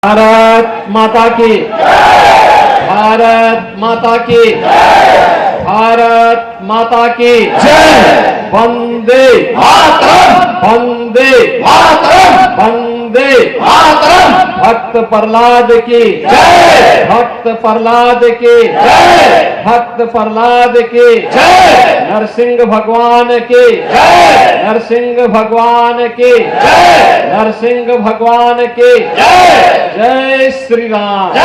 भारत माता की, भारत माता की, भारत माता की जय। वंदे मातरम, वंदे मातरम, वंदे मातरम, भक्त प्रहलाद की जय। भक्त प्रहलाद की जय। भक्त प्रहलाद की जय। नरसिंह भगवान की जय। नरसिंह भगवान की जय। नरसिंह भगवान की जय। जय श्री राम, जय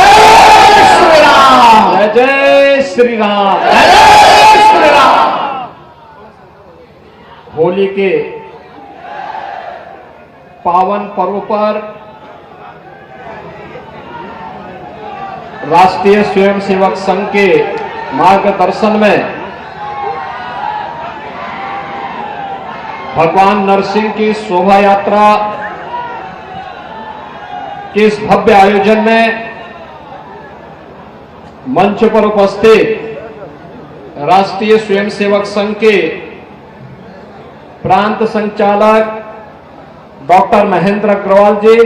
श्री राम, जय जय श्री राम। जय श्री राम। होली के पावन पर्व पर राष्ट्रीय स्वयंसेवक संघ के मार्गदर्शन में भगवान नरसिंह की शोभा यात्रा के इस भव्य आयोजन में मंच पर उपस्थित राष्ट्रीय स्वयंसेवक संघ के प्रांत संचालक डॉक्टर महेंद्र अग्रवाल जी,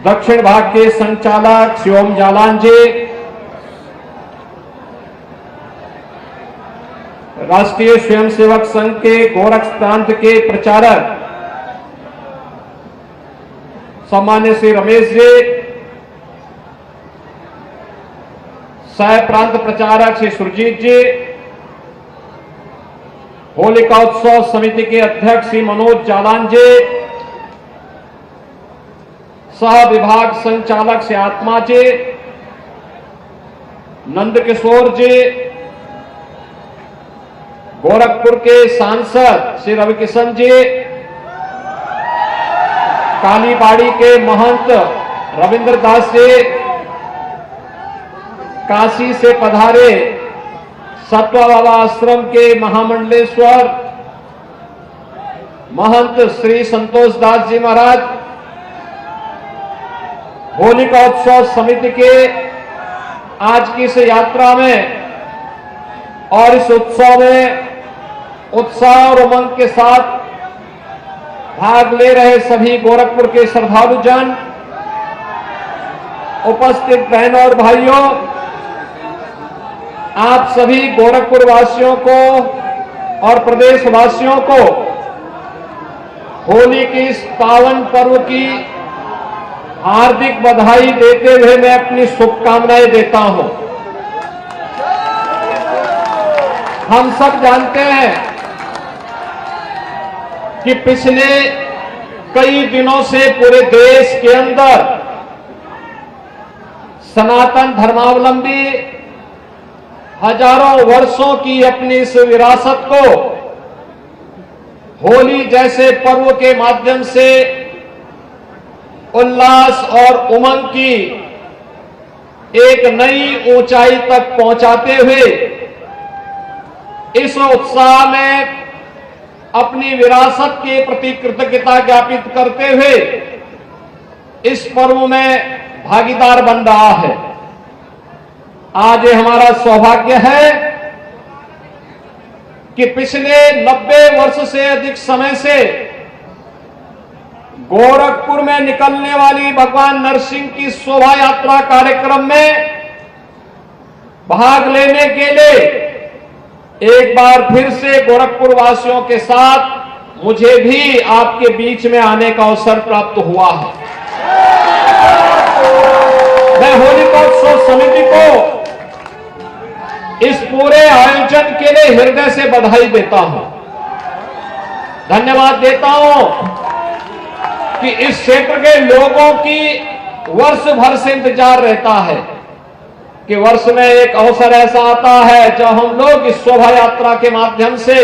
दक्षिण भाग के संचालक शिवम जालान जी, राष्ट्रीय स्वयंसेवक संघ के गोरख प्रांत के प्रचारक सम्मान्य श्री रमेश जी, सह प्रांत प्रचारक श्री सुरजीत जी, होलिका उत्सव समिति के अध्यक्ष श्री मनोज जालान जी, सह विभाग संचालक श्री आत्मा जी, नंद किशोर जी, गोरखपुर के सांसद श्री रविकिशन जी, कालीबाड़ी के महंत रविंद्र दास जी, काशी से पधारे सत्वा बाबा आश्रम के महामंडलेश्वर महंत श्री संतोष दास जी महाराज, होलिका उत्सव समिति के आज की इस यात्रा में और इस उत्सव में उत्साह और उमंग के साथ भाग ले रहे सभी गोरखपुर के श्रद्धालु जन, उपस्थित बहनों और भाइयों, आप सभी गोरखपुर वासियों को और प्रदेश वासियों को होली की इस पावन पर्व की हार्दिक बधाई देते हुए मैं अपनी शुभकामनाएं देता हूं। हम सब जानते हैं कि पिछले कई दिनों से पूरे देश के अंदर सनातन धर्मावलंबी हजारों वर्षों की अपनी इस विरासत को होली जैसे पर्व के माध्यम से उल्लास और उमंग की एक नई ऊंचाई तक पहुंचाते हुए इस उत्साह में अपनी विरासत के प्रति कृतज्ञता ज्ञापित करते हुए इस पर्व में भागीदार बन रहा है। आज ये हमारा सौभाग्य है कि पिछले 90 वर्ष से अधिक समय से गोरखपुर में निकलने वाली भगवान नरसिंह की शोभा यात्रा कार्यक्रम में भाग लेने के लिए एक बार फिर से गोरखपुर वासियों के साथ मुझे भी आपके बीच में आने का अवसर प्राप्त हुआ है। मैं होलिका उत्सव समिति को इस पूरे आयोजन के लिए हृदय से बधाई देता हूं, धन्यवाद देता हूं कि इस क्षेत्र के लोगों की वर्ष भर से इंतजार रहता है कि वर्ष में एक अवसर ऐसा आता है जब हम लोग इस शोभा यात्रा के माध्यम से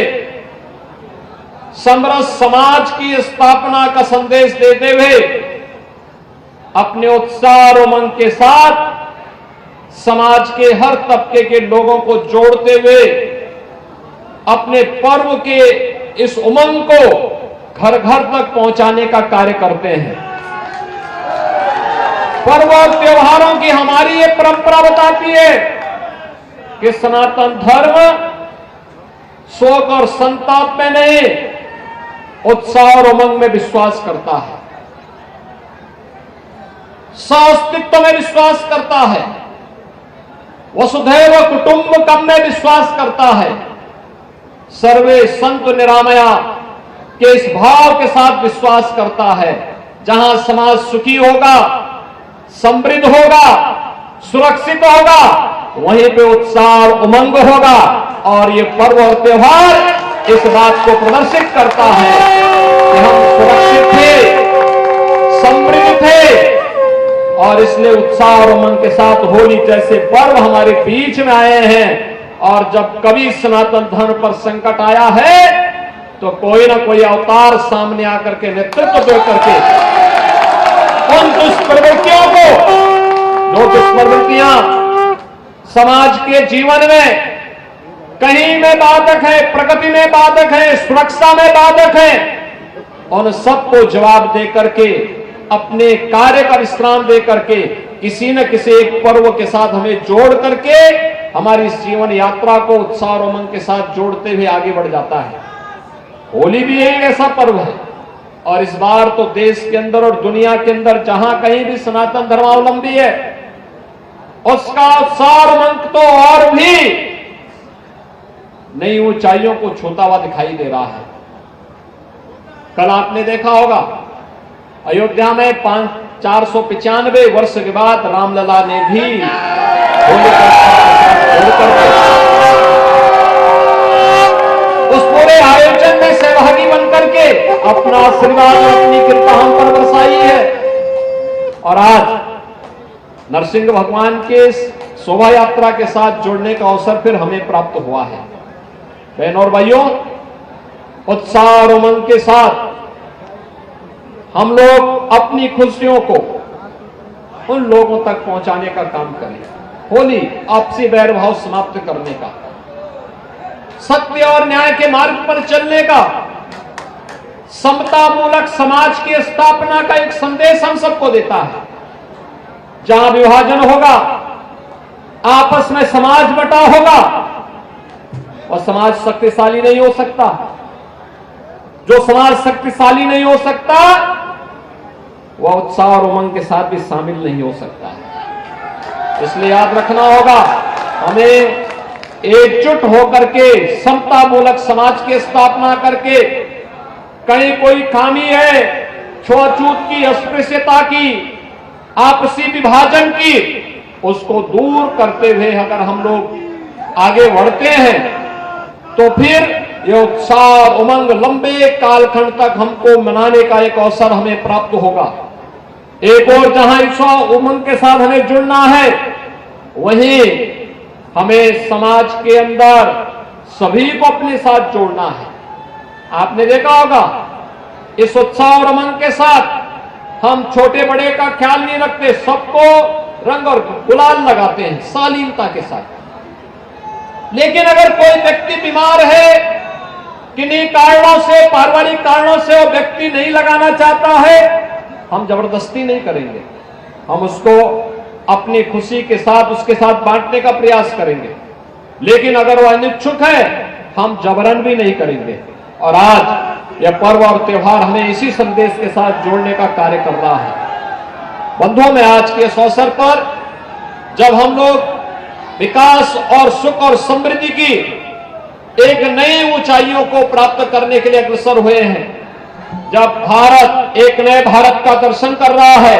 समरस समाज की स्थापना का संदेश देते हुए अपने उत्साह और उमंग के साथ समाज के हर तबके के लोगों को जोड़ते हुए अपने पर्व के इस उमंग को घर घर तक पहुंचाने का कार्य करते हैं। पर्व और त्योहारों की हमारी ये परंपरा बताती है कि सनातन धर्म शोक और संताप में नहीं उत्साह और उमंग में विश्वास करता है, सह-अस्तित्व में विश्वास करता है, वसुधैव कुटुंबकम में विश्वास करता है, सर्वे संतु निरामया के इस भाव के साथ विश्वास करता है। जहां समाज सुखी होगा, समृद्ध होगा, सुरक्षित होगा, वहीं पे उत्साह और उमंग होगा। और ये पर्व और त्योहार इस बात को प्रदर्शित करता है कि हम सुरक्षित थे, समृद्ध थे, और इसलिए उत्साह और उमंग के साथ होली जैसे पर्व हमारे बीच में आए हैं। और जब कभी सनातन धर्म पर संकट आया है तो कोई ना कोई अवतार सामने आकर के नेतृत्व दे करके उन दुष्प्रवृत्तियों को, जो दुष्प्रवृत्तियां समाज के जीवन में कहीं में बाधक है, प्रगति में बाधक है, सुरक्षा में बाधक है, उन सबको जवाब दे करके, अपने कार्य का विश्राम दे करके, किसी न किसी एक पर्व के साथ हमें जोड़ करके हमारी इस जीवन यात्रा को उत्साह और उमंग के साथ जोड़ते हुए आगे बढ़ जाता है। होली भी एक ऐसा पर्व है। और इस बार तो देश के अंदर और दुनिया के अंदर जहां कहीं भी सनातन धर्मावलंबी है, उसका उत्साह और उमंग तो और भी नई ऊंचाइयों को छूता हुआ दिखाई दे रहा है। कल आपने देखा होगा अयोध्या में 495 वर्ष के बाद रामलला ने भी होली उस पूरे आयोजन में सहभागी बनकर के अपना आशीर्वाद और अपनी कृपा हम पर बरसाई है। और आज नरसिंह भगवान के शोभा यात्रा के साथ जुड़ने का अवसर फिर हमें प्राप्त हुआ है। बहनों और भाइयों, उत्साह और उमंग के साथ हम लोग अपनी खुशियों को उन लोगों तक पहुंचाने का काम करें। होली आपसी वैरभाव समाप्त करने का, सत्य और न्याय के मार्ग पर चलने का, समता मूलक समाज की स्थापना का एक संदेश हम सबको देता है। जहां विभाजन होगा, आपस में समाज बटा होगा, और समाज शक्तिशाली नहीं हो सकता। जो समाज शक्तिशाली नहीं हो सकता वह उत्साह और उमंग के साथ भी शामिल नहीं हो सकता है। इसलिए याद रखना होगा, हमें एकजुट होकर के समता मूलक समाज की स्थापना करके, कहीं कोई खामी है छुआछूत की, अस्पृश्यता की, आपसी विभाजन की, उसको दूर करते हुए अगर हम लोग आगे बढ़ते हैं तो फिर यह उत्साह और उमंग लंबे कालखंड तक हमको मनाने का एक अवसर हमें प्राप्त होगा। एक और जहां उत्साह उमंग के साथ हमें जुड़ना है, वहीं हमें समाज के अंदर सभी को अपने साथ जोड़ना है। आपने देखा होगा, इस उत्साह और उमंग के साथ हम छोटे बड़े का ख्याल नहीं रखते, सबको रंग और गुलाल लगाते हैं शालीनता के साथ। लेकिन अगर कोई व्यक्ति बीमार है, किन्हीं कारणों से, पारिवारिक कारणों से वो व्यक्ति नहीं लगाना चाहता है, हम जबरदस्ती नहीं करेंगे, हम उसको अपनी खुशी के साथ उसके साथ बांटने का प्रयास करेंगे। लेकिन अगर वो अनिच्छुक है, हम जबरन भी नहीं करेंगे। और आज यह पर्व और त्योहार हमें इसी संदेश के साथ जोड़ने का कार्य कर रहा है। बंधुओं, में आज के इस अवसर पर जब हम लोग विकास और सुख और समृद्धि की एक नई ऊंचाइयों को प्राप्त करने के लिए अग्रसर हुए हैं, जब भारत एक नए भारत का दर्शन कर रहा है,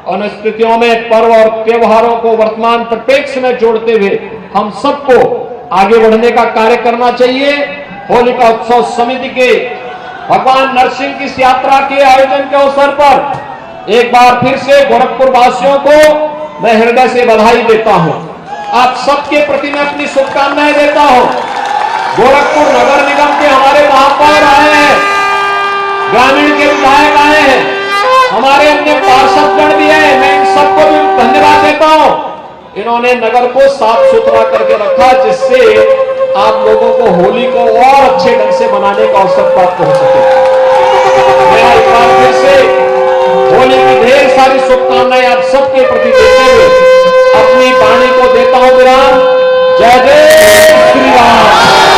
उन स्थितियों में पर्व और त्योहारों को वर्तमान परिप्रेक्ष्य में जोड़ते हुए हम सबको आगे बढ़ने का कार्य करना चाहिए। होलिका उत्सव समिति के भगवान नरसिंह की इस यात्रा के आयोजन के अवसर पर एक बार फिर से गोरखपुर वासियों को मैं हृदय से बधाई देता हूं। आप सबके प्रति मैं अपनी शुभकामनाएं देता हूं। गोरखपुर नगर निगम के हमारे महापौर आए हैं, ग्रामीण के विधायक आए हैं, हमारे अन्य पार्षदगण भी हैं, मैं इन सबको भी धन्यवाद देता हूं। इन्होंने नगर को साफ सुथरा करके रखा, जिससे आप लोगों को होली को और अच्छे ढंग से मनाने का अवसर प्राप्त हो सके। मैं एक बार फिर से होली की ढेर सारी शुभकामनाएं आप सबके प्रति देते हुए अपनी वाणी को देता हूं विराम। जय जय श्री राम।